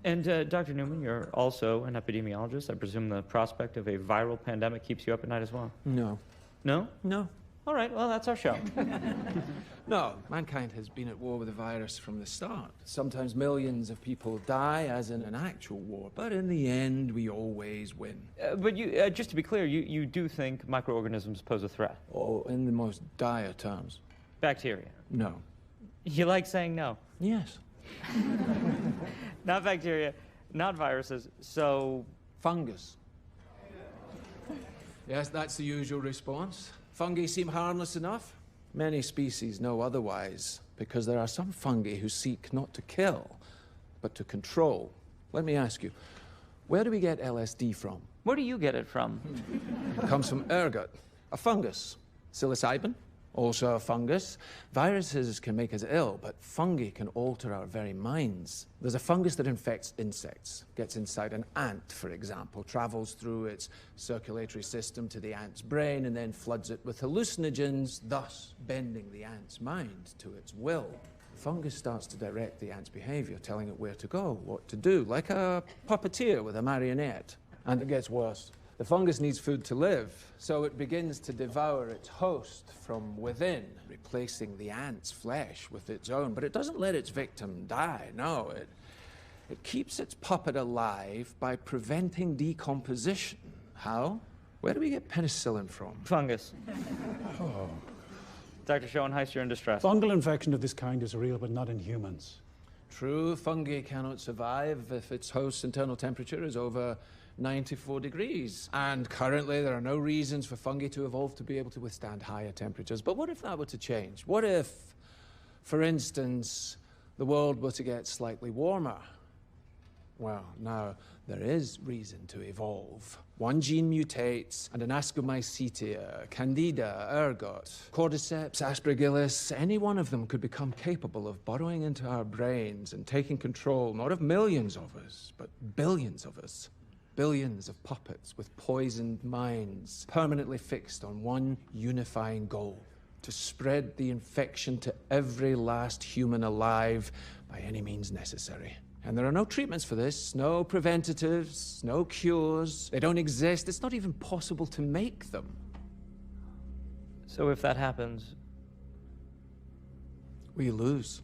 And Dr. Newman, you're also an epidemiologist. I presume the prospect of a viral pandemic keeps you up at night as well? No. No? No. All right, well, that's our show. No, mankind has been at war with the virus from the start. Sometimes millions of people die, as in an actual war, but in the end, we always win. But you, just to be clear, you do think microorganisms pose a threat? Oh, in the most dire terms. Bacteria? No. You like saying no? Yes. Not bacteria, not viruses, so... Fungus. Yes, that's the usual response. Fungi seem harmless enough. Many species know otherwise, because there are some fungi who seek not to kill, but to control. Let me ask you, where do we get LSD from? Where do you get it from? It comes from ergot, a fungus. Psilocybin, also a fungus. Viruses can make us ill, but fungi can alter our very minds. There's a fungus that infects insects, gets inside an ant, for example, travels through its circulatory system to the ant's brain, and then floods it with hallucinogens, thus bending the ant's mind to its will. The fungus starts to direct the ant's behavior, telling it where to go, what to do, like a puppeteer with a marionette. And it gets worse. The fungus needs food to live, so it begins to devour its host from within, replacing the ant's flesh with its own. But it doesn't let its victim die, no. It keeps its puppet alive by preventing decomposition. How? Where do we get penicillin from? Fungus. Oh. Dr. Schoenheis, you're in distress. Fungal infection of this kind is real, but not in humans. True, fungi cannot survive if its host's internal temperature is over 94 degrees. And currently, there are no reasons for fungi to evolve to be able to withstand higher temperatures. But what if that were to change? What if, for instance, the world were to get slightly warmer? Well, now, there is reason to evolve. One gene mutates, and an Ascomycetia, Candida, ergot, Cordyceps, Aspergillus, any one of them could become capable of burrowing into our brains and taking control, not of millions of us, but billions of us. Billions of puppets with poisoned minds, permanently fixed on one unifying goal: to spread the infection to every last human alive by any means necessary. And there are no treatments for this, no preventatives, no cures. They don't exist. It's not even possible to make them. So if that happens... we lose.